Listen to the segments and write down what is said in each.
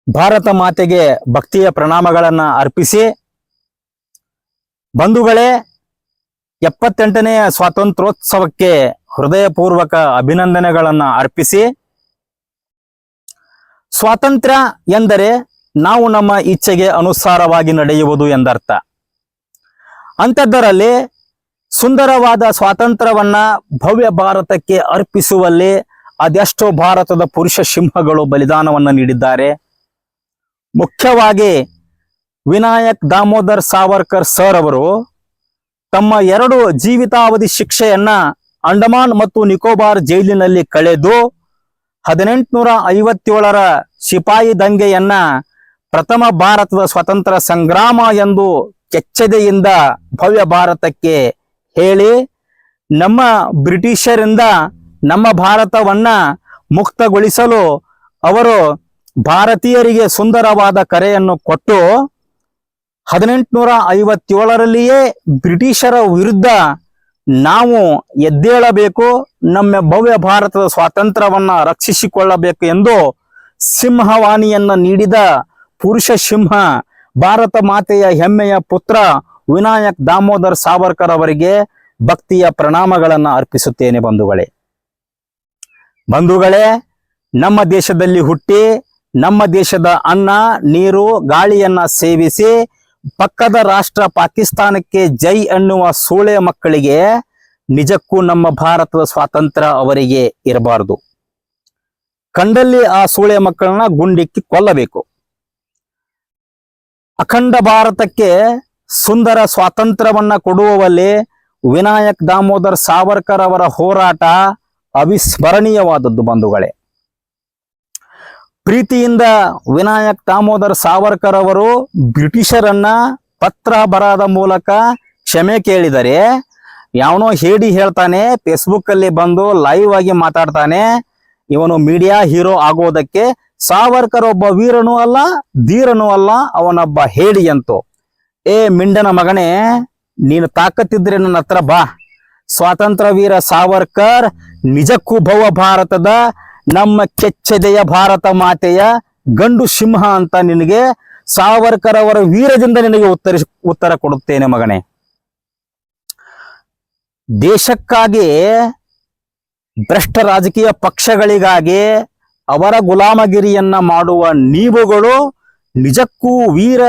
ಭಾರತ ಮಾತೆಗೆ ಭಕ್ತಿಯ ಪ್ರಣಾಮಗಳನ್ನ ಅರ್ಪಿಸಿ, ಬಂಧುಗಳೇ, 78ನೇ ಸ್ವಾತಂತ್ರ್ಯೋತ್ಸವಕ್ಕೆ ಹೃದಯಪೂರ್ವಕ ಅಭಿನಂದನೆಗಳನ್ನ ಅರ್ಪಿಸಿ, ಸ್ವಾತಂತ್ರ್ಯ ಎಂದರೆ ನಾವು ನಮ್ಮ ಇಚ್ಛೆಗೆ ಅನುಸಾರವಾಗಿ ನಡೆಯುವುದು ಎಂದರ್ಥ. ಅಂಥದ್ದರಲ್ಲಿ ಸುಂದರವಾದ ಸ್ವಾತಂತ್ರ್ಯವನ್ನ ಭವ್ಯ ಭಾರತಕ್ಕೆ ಅರ್ಪಿಸುವಲ್ಲಿ ಅದೆಷ್ಟೋ ಭಾರತದ ಪುರುಷ ಸಿಂಹಗಳು ಬಲಿದಾನವನ್ನು ನೀಡಿದ್ದಾರೆ. ಮುಖ್ಯವಾಗಿ ವಿನಾಯಕ್ ದಾಮೋದರ್ ಸಾವರ್ಕರ್ ಸರ್ ಅವರು ತಮ್ಮ 2 ಜೀವಿತಾವಧಿ ಶಿಕ್ಷೆಯನ್ನ ಅಂಡಮಾನ್ ಮತ್ತು ನಿಕೋಬಾರ್ ಜೈಲಿನಲ್ಲಿ ಕಳೆದು 1857ರ ಸಿಪಾಯಿ ದಂಗೆಯನ್ನ ಪ್ರಥಮ ಭಾರತದ ಸ್ವತಂತ್ರ ಸಂಗ್ರಾಮ ಎಂದು ಕೆಚ್ಚೆದೆಯಿಂದ ಭವ್ಯ ಭಾರತಕ್ಕೆ ಹೇಳಿ, ನಮ್ಮ ಬ್ರಿಟಿಷರಿಂದ ನಮ್ಮ ಭಾರತವನ್ನ ಮುಕ್ತಗೊಳಿಸಲು ಅವರು ಭಾರತೀಯರಿಗೆ ಸುಂದರವಾದ ಕರೆಯನ್ನು ಕೊಟ್ಟು 1857ರಲ್ಲಿಯೇ ಬ್ರಿಟಿಷರ ವಿರುದ್ಧ ನಾವು ಎದ್ದೇಳಬೇಕು, ನಮ್ಮ ಭವ್ಯ ಭಾರತದ ಸ್ವಾತಂತ್ರ್ಯವನ್ನ ರಕ್ಷಿಸಿಕೊಳ್ಳಬೇಕು ಎಂದು ಸಿಂಹವಾಣಿಯನ್ನ ನೀಡಿದ ಪುರುಷ ಸಿಂಹ ಭಾರತ ಮಾತೆಯ ಹೆಮ್ಮೆಯ ಪುತ್ರ ವಿನಾಯಕ್ ದಾಮೋದರ್ ಸಾವರ್ಕರ್ ಅವರಿಗೆ ಭಕ್ತಿಯ ಪ್ರಣಾಮಗಳನ್ನು ಅರ್ಪಿಸುತ್ತೇನೆ. ಬಂಧುಗಳೇ, ನಮ್ಮ ದೇಶದಲ್ಲಿ ಹುಟ್ಟಿ ನಮ್ಮ ದೇಶದ ಅನ್ನ ನೀರು ಗಾಳಿಯನ್ನ ಸೇವಿಸಿ ಪಕ್ಕದ ರಾಷ್ಟ್ರ ಪಾಕಿಸ್ತಾನಕ್ಕೆ ಜೈ ಅನ್ನುವ ಸೂಳೆ ಮಕ್ಕಳಿಗೆ ನಿಜಕ್ಕೂ ನಮ್ಮ ಭಾರತದ ಸ್ವಾತಂತ್ರ್ಯ ಅವರಿಗೆ ಇರಬಾರದು. ಕಂಡಲ್ಲಿ ಆ ಸೂಳೆ ಮಕ್ಕಳನ್ನ ಗುಂಡಿಕ್ಕಿ ಕೊಲ್ಲಬೇಕು. ಅಖಂಡ ಭಾರತಕ್ಕೆ ಸುಂದರ ಸ್ವಾತಂತ್ರ್ಯವನ್ನ ಕೊಡುವಲ್ಲಿ ವಿನಾಯಕ್ ದಾಮೋದರ್ ಸಾವರ್ಕರ್ ಅವರ ಹೋರಾಟ ಅವಿಸ್ಮರಣೀಯವಾದದ್ದು. ಬಂಧುಗಳೇ, ಪ್ರೀತಿಯಿಂದ ವಿನಾಯಕ್ ದಾಮೋದರ್ ಸಾವರ್ಕರ್ ಅವರು ಬ್ರಿಟಿಷರನ್ನ ಪತ್ರ ಬರದ ಮೂಲಕ ಕ್ಷಮೆ ಕೇಳಿದರೆ, ಯಾವನೋ ಹೇಡಿ ಹೇಳ್ತಾನೆ, ಫೇಸ್ಬುಕ್ ಅಲ್ಲಿ ಬಂದು ಲೈವ್ ಆಗಿ ಮಾತಾಡ್ತಾನೆ, ಇವನು ಮೀಡಿಯಾ ಹೀರೋ ಆಗೋದಕ್ಕೆ. ಸಾವರ್ಕರ್ ಒಬ್ಬ ವೀರನೂ ಅಲ್ಲ, ಧೀರನೂ ಅಲ್ಲ, ಅವನೊಬ್ಬ ಹೇಡಿ ಅಂತೂ. ಏ ಮಿಂಡನ ಮಗನೇ, ನೀನು ತಾಕತ್ತಿದ್ರೆ ನನ್ನ ಹತ್ರ ಬಾ. ಸ್ವಾತಂತ್ರ್ಯ ವೀರ ಸಾವರ್ಕರ್ ನಿಜಕ್ಕೂ ಭವ್ಯ ಭಾರತದ ನಮ್ಮ ಕೆಚ್ಚೆದೆಯ ಭಾರತ ಮಾತೆಯ ಗಂಡು ಸಿಂಹ ಅಂತ ನಿನಗೆ ಸಾವರ್ಕರ್ ಅವರ ವೀರದಿಂದ ನಿನಗೆ ಉತ್ತರ ಕೊಡುತ್ತೇನೆ ಮಗನೇ. ದೇಶಕ್ಕಾಗಿ ಭ್ರಷ್ಟ ರಾಜಕೀಯ ಪಕ್ಷಗಳಿಗಾಗಿ ಅವರ ಗುಲಾಮಗಿರಿಯನ್ನ ಮಾಡುವ ನೀವುಗಳು ನಿಜಕ್ಕೂ ವೀರ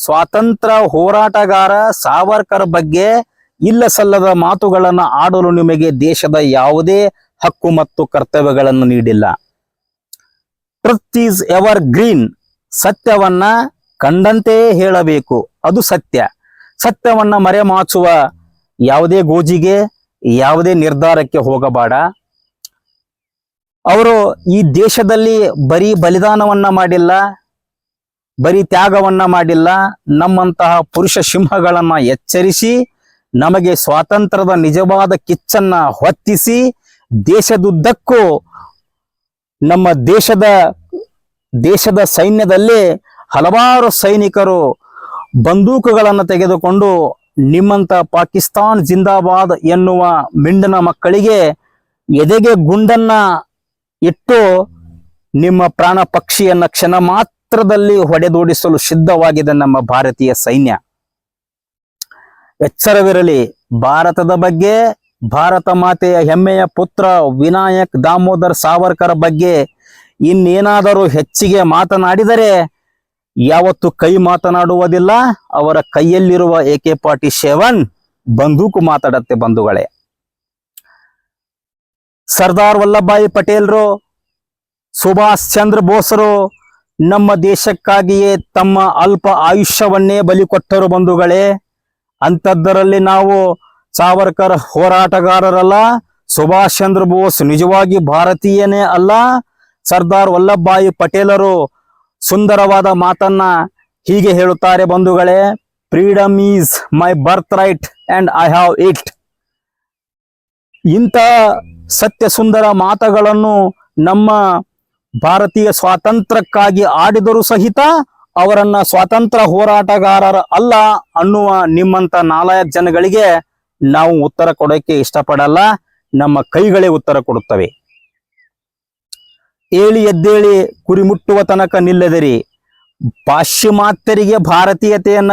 ಸ್ವಾತಂತ್ರ್ಯ ಹೋರಾಟಗಾರ ಸಾವರ್ಕರ್ ಬಗ್ಗೆ ಇಲ್ಲ ಸಲ್ಲದ ಮಾತುಗಳನ್ನು ಆಡಲು ನಿಮಗೆ ದೇಶದ ಯಾವುದೇ ಹಕ್ಕು ಮತ್ತು ಕರ್ತವ್ಯಗಳನ್ನು ನೀಡಿಲ್ಲ. Truth is evergreen. ಸತ್ಯವನ್ನ ಕಂಡಂತೆ ಹೇಳಬೇಕು, ಅದು ಸತ್ಯ. ಸತ್ಯವನ್ನ ಮರೆಮಾಚುವ ಯಾವುದೇ ಗೋಜಿಗೆ ಯಾವುದೇ ನಿರ್ಧಾರಕ್ಕೆ ಹೋಗಬೇಡ. ಅವರು ಈ ದೇಶದಲ್ಲಿ ಬರೀ ಬಲಿದಾನವನ್ನ ಮಾಡಿಲ್ಲ, ಬರೀ ತ್ಯಾಗವನ್ನ ಮಾಡಿಲ್ಲ, ನಮ್ಮಂತಹ ಪುರುಷ ಸಿಂಹಗಳನ್ನ ಎಚ್ಚರಿಸಿ ನಮಗೆ ಸ್ವಾತಂತ್ರ್ಯದ ನಿಜವಾದ ಕಿಚ್ಚನ್ನ ಹೊತ್ತಿಸಿ ದೇಶದುದ್ದಕ್ಕೂ ನಮ್ಮ ದೇಶದ ಸೈನ್ಯದಲ್ಲಿ ಹಲವಾರು ಸೈನಿಕರು ಬಂದೂಕುಗಳನ್ನು ತೆಗೆದುಕೊಂಡು ನಿಮ್ಮಂತ ಪಾಕಿಸ್ತಾನ್ ಜಿಂದಾಬಾದ್ ಎನ್ನುವ ಮಿಂಡನ ಮಕ್ಕಳಿಗೆ ಎದೆಗೆ ಗುಂಡನ್ನ ಇಟ್ಟು ನಿಮ್ಮ ಪ್ರಾಣ ಪಕ್ಷಿಯನ್ನ ಕ್ಷಣ ಮಾತ್ರದಲ್ಲಿ ಹೊಡೆದೋಡಿಸಲು ಸಿದ್ಧವಾಗಿದೆ ನಮ್ಮ ಭಾರತೀಯ ಸೈನ್ಯ. ಎಚ್ಚರವಿರಲಿ. ಭಾರತದ ಬಗ್ಗೆ, ಭಾರತ ಮಾತೆಯ ಹೆಮ್ಮೆಯ ಪುತ್ರ ವಿನಾಯಕ್ ದಾಮೋದರ್ ಸಾವರ್ಕರ್ ಬಗ್ಗೆ ಇನ್ನೇನಾದರೂ ಹೆಚ್ಚಿಗೆ ಮಾತನಾಡಿದರೆ ಯಾವತ್ತು ಕೈ ಮಾತನಾಡುವುದಿಲ್ಲ, ಅವರ ಕೈಯಲ್ಲಿರುವ AK-47 ಬಂದೂಕು ಮಾತಾಡತ್ತೆ. ಬಂಧುಗಳೇ, ಸರ್ದಾರ್ ವಲ್ಲಭಭಾಯಿ ಪಟೇಲ್ರು, ಸುಭಾಷ್ ಚಂದ್ರ ಬೋಸರು ನಮ್ಮ ದೇಶಕ್ಕಾಗಿಯೇ ತಮ್ಮ ಅಲ್ಪ ಆಯುಷ್ಯವನ್ನೇ ಬಲಿ ಕೊಟ್ಟರು. ಬಂಧುಗಳೇ, ಅಂಥದ್ದರಲ್ಲಿ ನಾವು ಸಾವರ್ಕರ್ ಹೋರಾಟಗಾರರಲ್ಲ, ಸುಭಾಷ್ ಚಂದ್ರ ಬೋಸ್ ನಿಜವಾಗಿ ಭಾರತೀಯನೇ ಅಲ್ಲ. ಸರ್ದಾರ್ ವಲ್ಲಭಭಾಯಿ ಪಟೇಲರು ಸುಂದರವಾದ ಮಾತನ್ನ ಹೀಗೆ ಹೇಳುತ್ತಾರೆ. ಬಂಧುಗಳೇ, freedom is my birth right and I have it. ಇಂಥ ಸತ್ಯ ಸುಂದರ ಮಾತುಗಳನ್ನು ನಮ್ಮ ಭಾರತೀಯ ಸ್ವಾತಂತ್ರ್ಯಕ್ಕಾಗಿ ಆಡಿದರೂ ಸಹಿತ ಅವರನ್ನ ಸ್ವಾತಂತ್ರ್ಯ ಹೋರಾಟಗಾರರ ಅಲ್ಲ ಅನ್ನುವ ನಿಮ್ಮಂತ ನಾಲಾಯಕ ಜನಗಳಿಗೆ ನಾವು ಉತ್ತರ ಕೊಡೋಕೆ ಇಷ್ಟಪಡಲ್ಲ. ನಮ್ಮ ಕೈಗಳೇ ಉತ್ತರ ಕೊಡುತ್ತವೆ. ಏಳಿ ಎದ್ದೇಳಿ ಕುರಿ ಮುಟ್ಟುವ ತನಕ ನಿಲ್ಲದಿರಿ. ಪಾಶ್ಚಿಮಾತ್ಯರಿಗೆ ಭಾರತೀಯತೆಯನ್ನ